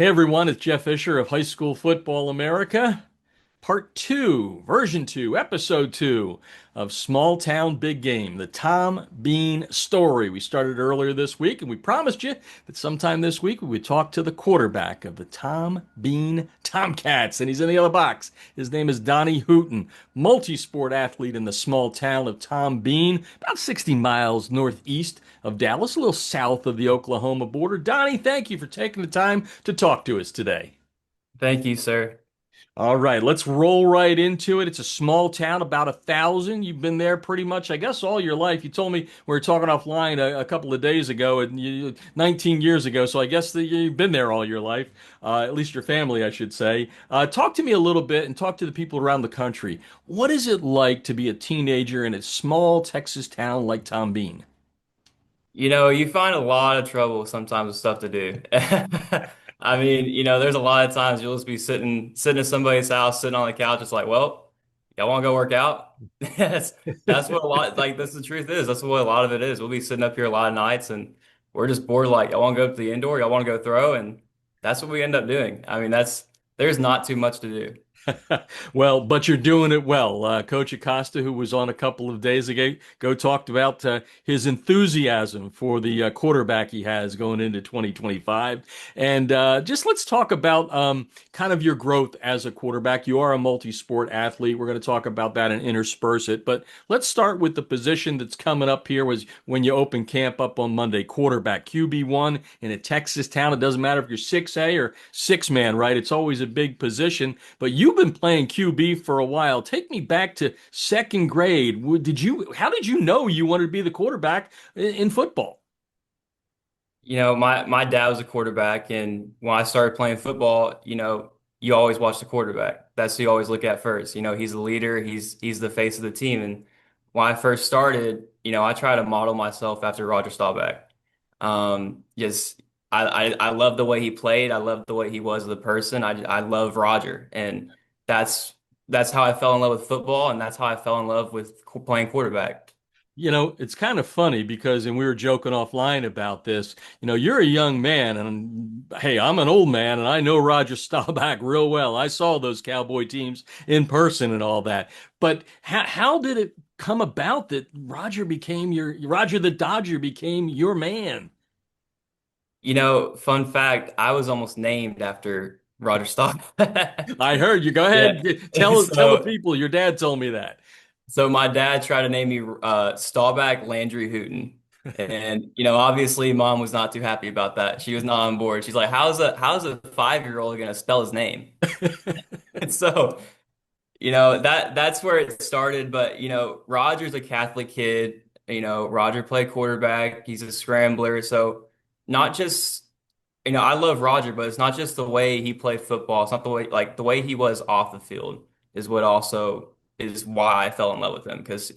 Hey everyone, it's Jeff Fisher of High School Football America. Part 2, Version 2, Episode 2 of Small Town Big Game, the Tom Bean story. We started earlier this week, and we promised you that sometime this week we would talk to the quarterback of the Tom Bean Tomcats, and he's in the other box. His name is Donnie Hooten, multi-sport athlete in the small town of Tom Bean, about 60 miles northeast of Dallas, a little south of the Oklahoma border. Donnie, thank you for taking the time to talk to us today. Thank you, sir. All right, let's roll right into it. It's a small town, about 1,000. You've been there pretty much, I guess, all your life. You told me we were talking offline a couple of days ago, and 19 years ago. So I guess that you've been there all your life, at least your family, I should say. Talk to me a little bit, and talk to the people around the country. What is it like to be a teenager in a small Texas town like Tom Bean? You find a lot of trouble sometimes with stuff to do. I mean, there's a lot of times you'll just be sitting in somebody's house, sitting on the couch, just like, well, y'all want to go work out? That's what a lot like that's the truth is. That's what a lot of it is. We'll be sitting up here a lot of nights and we're just bored, like, y'all want to go to the indoor, y'all want to go throw, and that's what we end up doing. I mean, there's not too much to do. Well, but you're doing it well. Coach Acosta, who was on a couple of days ago, talked about his enthusiasm for the quarterback he has going into 2025. And just let's talk about kind of your growth as a quarterback. You are a multi-sport athlete. We're going to talk about that and intersperse it. But let's start with the position that's coming up here was when you open camp up on Monday, quarterback, QB1 in a Texas town. It doesn't matter if you're 6A or six man, right? It's always a big position. But you've been playing QB for a while. Take me back to second grade. How did you know you wanted to be the quarterback in football? My dad was a quarterback, and when I started playing football, you always watch the quarterback. That's who you always look at first. He's the leader, he's the face of the team. And when I first started, I try to model myself after Roger Staubach. Just I love the way he played. I love the way he was as a person. I love Roger, and that's that's how I fell in love with football, and that's how I fell in love with playing quarterback. It's kind of funny because, and we were joking offline about this, you're a young man, and hey, I'm an old man, and I know Roger Staubach real well. I saw those Cowboy teams in person and all that. But how did it come about that Roger the Dodger became your man? Fun fact, I was almost named after Roger Staubach. I heard you. Go ahead. Yeah. Tell the So people. Your dad told me that. so my dad tried to name me Staubach Landry Hooten. And obviously mom was not too happy about that. She was not on board. She's like, how's a 5-year-old gonna spell his name? And so, that's where it started. But Roger's a Catholic kid. Roger played quarterback, he's a scrambler. So not just I love Roger, but it's not just the way he played football. It's not the way he was off the field is what also is why I fell in love with him because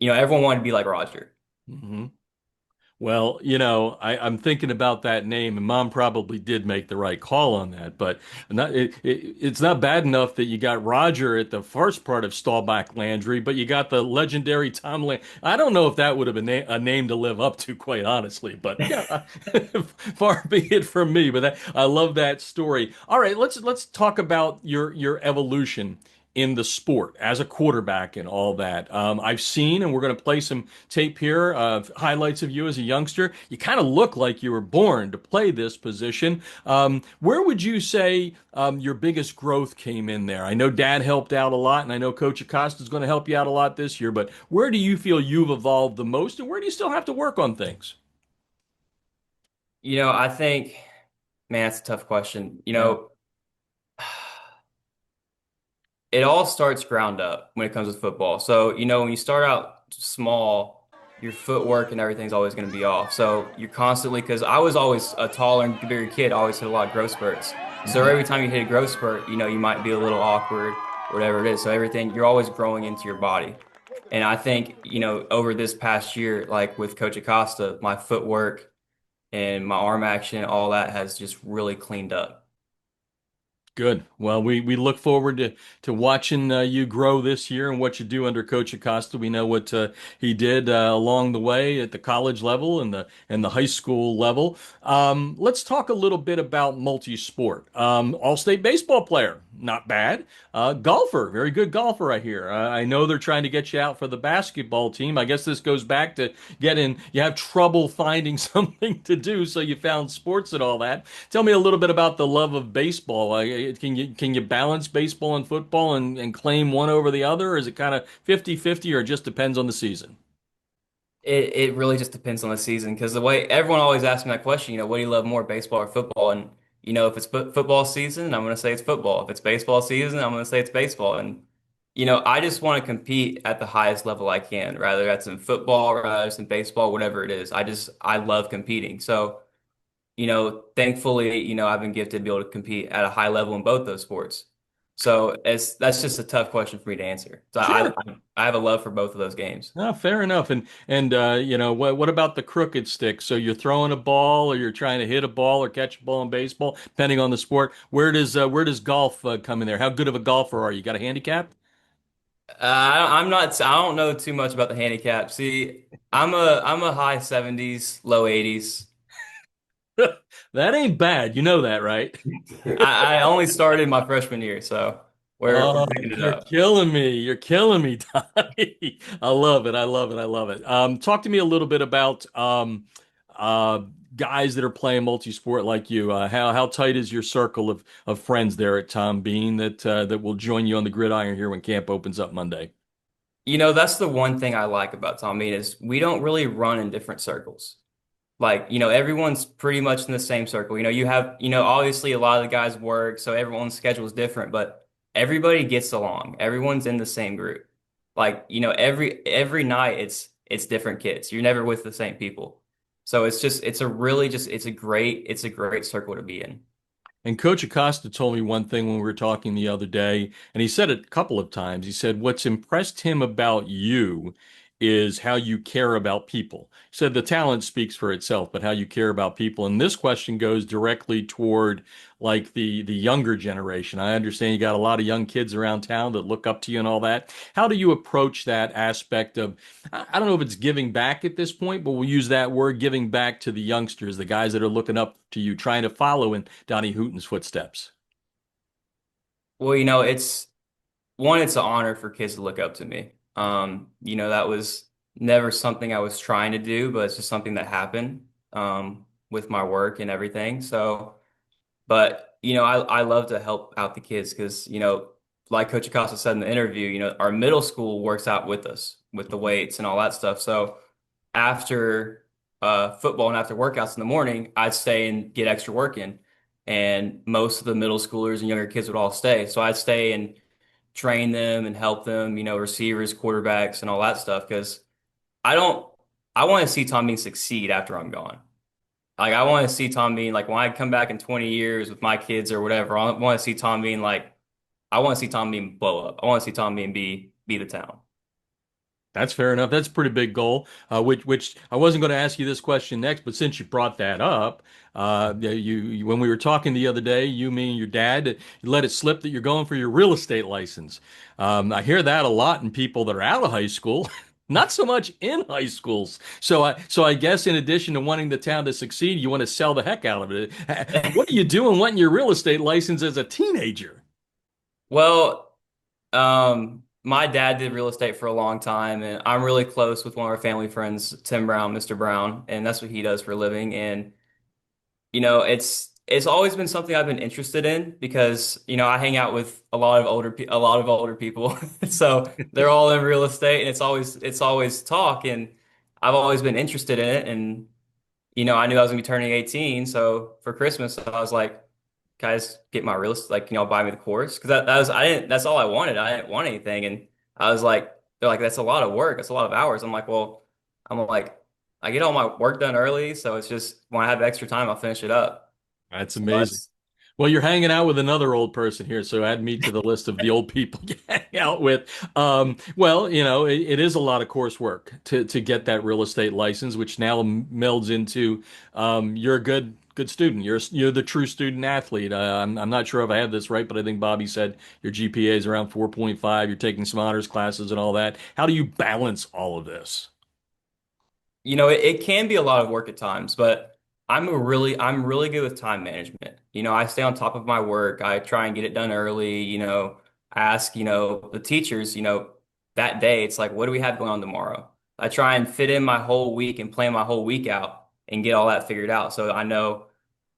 everyone wanted to be like Roger. Mhm. Well, I'm thinking about that name, and Mom probably did make the right call on that. But it's not bad enough that you got Roger at the first part of Staubach Landry, but you got the legendary Tom Land. I don't know if that would have been a name to live up to, quite honestly. But yeah, far be it from me. But I love that story. All right, let's talk about your evolution in the sport as a quarterback and all that. I've seen, and we're going to play some tape here of highlights of you as a youngster. You kind of look like you were born to play this position. Where would you say your biggest growth came in there? I know Dad helped out a lot, and I know Coach Acosta is going to help you out a lot this year. But where do you feel you've evolved the most, and where do you still have to work on things? I think, man, it's a tough question. Yeah. It all starts ground up when it comes to football. So, when you start out small, your footwork and everything's always going to be off. So you're constantly, because I was always a taller and bigger kid, I always hit a lot of growth spurts. So Mhm. every time you hit a growth spurt, you might be a little awkward, whatever it is. So you're always growing into your body. And I think, over this past year, like with Coach Acosta, my footwork and my arm action, all that has just really cleaned up. Good. Well, we look forward to watching you grow this year and what you do under Coach Acosta. We know what he did along the way at the college level and the high school level. Let's talk a little bit about multi-sport. All-state baseball player, not bad. Golfer, very good golfer, I hear. I know they're trying to get you out for the basketball team. I guess this goes back to getting you have trouble finding something to do, so you found sports and all that. Tell me a little bit about the love of baseball. Can you balance baseball and football and claim one over the other, or is it kind of 50-50, or it just depends on the season? It really just depends on the season because the way everyone always asks me that question, what do you love more, baseball or football? And if it's football season, I'm going to say it's football. If it's baseball season, I'm going to say it's baseball. And I just want to compete at the highest level I can, rather that's in football, rather that's in baseball, whatever it is. I love competing. So, thankfully, I've been gifted to be able to compete at a high level in both those sports. So that's just a tough question for me to answer. So Sure. I have a love for both of those games. Fair enough. And what about the crooked stick? So you're throwing a ball, or you're trying to hit a ball, or catch a ball in baseball, depending on the sport. Where does golf come in there? How good of a golfer are you? Got a handicap? I'm not. I don't know too much about the handicap. See, I'm a high 70s, low 80s. That ain't bad. You know that, right? I only started my freshman year, so we're Oh, picking it you're up. killing me. You're killing me, Donnie. I love it. I love it. I love it. Talk to me a little bit about uh, guys that are playing multi-sport like you. How tight is your circle of friends there at Tom Bean that will join you on the gridiron here when camp opens up Monday? That's the one thing I like about Tommy is we don't really run in different circles. Like, everyone's pretty much in the same circle. You have, obviously a lot of the guys work, so everyone's schedule is different, but everybody gets along. Everyone's in the same group. Like, every night it's different kids. You're never with the same people. So it's a great circle to be in. And Coach Acosta told me one thing when we were talking the other day, and he said it a couple of times. He said, what's impressed him about you is how you care about people. He said the talent speaks for itself, but how you care about people. And this question goes directly toward like the younger generation. I understand you got a lot of young kids around town that look up to you and all that. How do you approach that aspect of, I don't know if it's giving back at this point, but we'll use that word, giving back to the youngsters, the guys that are looking up to you, trying to follow in Donnie Hooten's footsteps. Well, it's an honor for kids to look up to me. That was never something I was trying to do, but it's just something that happened with my work and everything. So, but I love to help out the kids because like Coach Acosta said in the interview, our middle school works out with us with the weights and all that stuff. So after football and after workouts in the morning, I'd stay and get extra work in. And most of the middle schoolers and younger kids would all stay. So I'd stay and train them and help them, receivers, quarterbacks, and all that stuff. Because I don't, I want to see Tom Bean succeed after I'm gone. Like I want to see Tom Bean like when I come back in 20 years with my kids or whatever. I want to see Tom Bean like I want to see Tom Bean blow up. I want to see Tom Bean be the town. That's fair enough. That's a pretty big goal. Which I wasn't going to ask you this question next, but since you brought that up, when we were talking the other day, you, me, and your dad, you let it slip that you're going for your real estate license. I hear that a lot in people that are out of high school, not so much in high schools. So I guess in addition to wanting the town to succeed, you want to sell the heck out of it. What are you doing wanting your real estate license as a teenager? Well, my dad did real estate for a long time, and I'm really close with one of our family friends, Tim Brown, Mr. Brown, and that's what he does for a living. And it's always been something I've been interested in because I hang out with a lot of older people, so they're all in real estate, and it's always talk, and I've always been interested in it, and I knew I was gonna be turning 18, so for Christmas I was like, guys, get my real estate, like buy me the course because that was I didn't that's all I wanted. I didn't want anything, and I was like, they're like, that's a lot of work, that's a lot of hours. I'm like, I get all my work done early, so it's just when I have extra time, I'll finish it up. That's So amazing. that's Well, you're hanging out with another old person here, so add me to the list of the old people you hang out with. Well, it is a lot of coursework to get that real estate license, which now melds into you're a good good student. You're the true student athlete. I'm not sure if I have this right, but I think Bobby said your GPA is around 4.5. You're taking some honors classes and all that. How do you balance all of this? It can be a lot of work at times, but I'm really good with time management. I stay on top of my work. I try and get it done early, ask, the teachers, that day, it's like, what do we have going on tomorrow? I try and fit in my whole week and plan my whole week out and get all that figured out. So I know,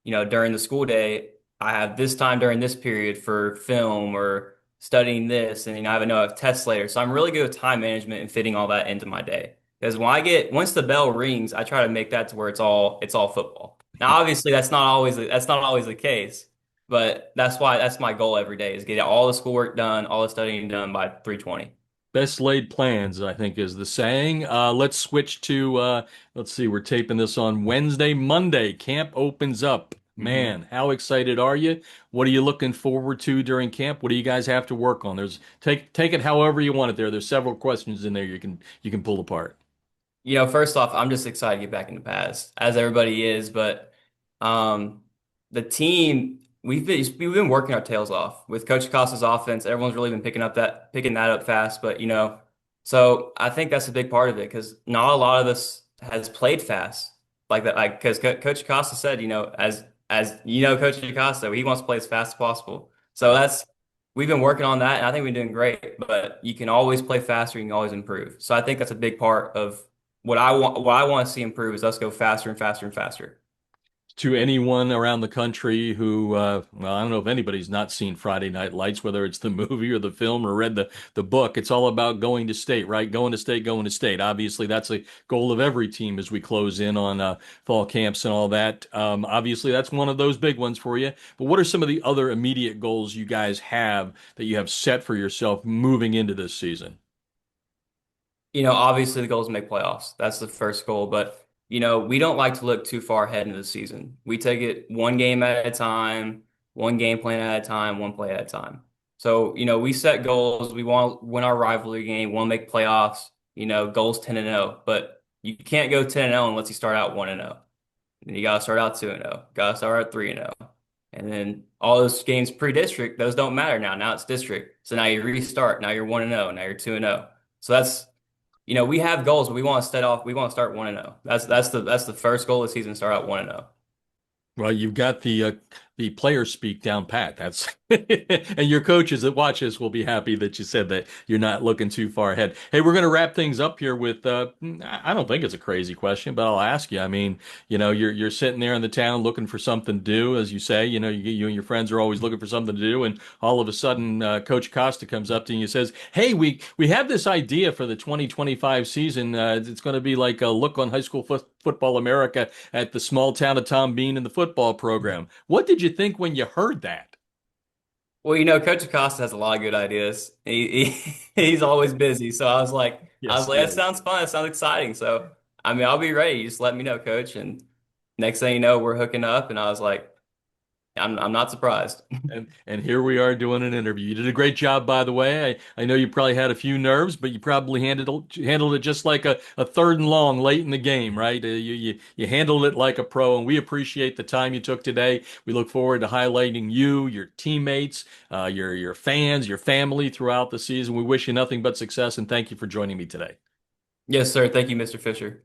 during the school day, I have this time during this period for film or studying this, and I have tests later. So I'm really good with time management and fitting all that into my day. Because once the bell rings, I try to make that to where it's all football. Now, obviously, that's not always the case, but that's my goal every day is get all the schoolwork done, all the studying done by 3:20. Best laid plans, I think, is the saying. Let's switch to, let's see, we're taping this on Wednesday. Monday, camp opens up. hmm Man, how excited are you? What are you looking forward to during camp? What do you guys have to work on? Take it however you want it there. There's several questions in there you can pull apart. First off, I'm just excited to get back in the pass, as everybody is. But um, the team, we've been working our tails off with Coach Acosta's offense. Everyone's really been picking that up fast. But so I think that's a big part of it because not a lot of us has played fast like that. Like because Coach Acosta said, Coach Acosta, he wants to play as fast as possible. So we've been working on that, and I think we're doing great. But you can always play faster. You can always improve. So I think that's a big part of what I want to see improve is us go faster and faster and faster. To anyone around the country who, well, I don't know if anybody's not seen Friday Night Lights, whether it's the movie or the film or read the book. It's all about going to state, right? Going to state, going to state. Obviously, that's a goal of every team as we close in on fall camps and all that. Obviously, that's one of those big ones for you. But what are some of the other immediate goals you guys have that you have set for yourself moving into this season? Obviously the goal is to make playoffs. That's the first goal, but we don't like to look too far ahead into the season. We take it one game at a time, one game plan at a time, one play at a time. So, we set goals. We want to win our rivalry game, want to make playoffs, goals 10 and 0, but you can't go 10 and 0 unless you start out 1 and 0. Then you got to start out 2 and 0. Got to start out 3 and 0. And then all those games pre-district, those don't matter now. Now it's district. So now you restart. Now you're 1 and 0. Now you're 2 and 0. So we have goals, but we want to start 1 and 0. That's the first goal of the season, start out 1 and 0. Well, you've got the player speak down pat. That's and your coaches that watch this will be happy that you said that you're not looking too far ahead. Hey, we're going to wrap things up here with I don't think it's a crazy question, but I'll ask you. I mean, you're sitting there in the town looking for something to do, as you say. You and your friends are always looking for something to do, and all of a sudden, Coach Costa comes up to you and says, "Hey, we have this idea for the 2025 season. It's going to be like a look on high school football America at the small town of Tom Bean in the football program." What did you think when you heard that? Well, Coach Acosta has a lot of good ideas. He's always busy. So I Yes, was like, he that is. sounds fun. That sounds exciting. So, I mean, I'll be ready. You just let me know, coach. And next thing you know, we're hooking up. And I was like, I'm not surprised. And here we are doing an interview. You did a great job, by the way. I know you probably had a few nerves, but you probably handled it just like a third and long late in the game, right? You handled it like a pro, and we appreciate the time you took today. We look forward to highlighting you, your teammates, your fans, your family throughout the season. We wish you nothing but success, and thank you for joining me today. Yes, sir. Thank you, Mr. Fisher.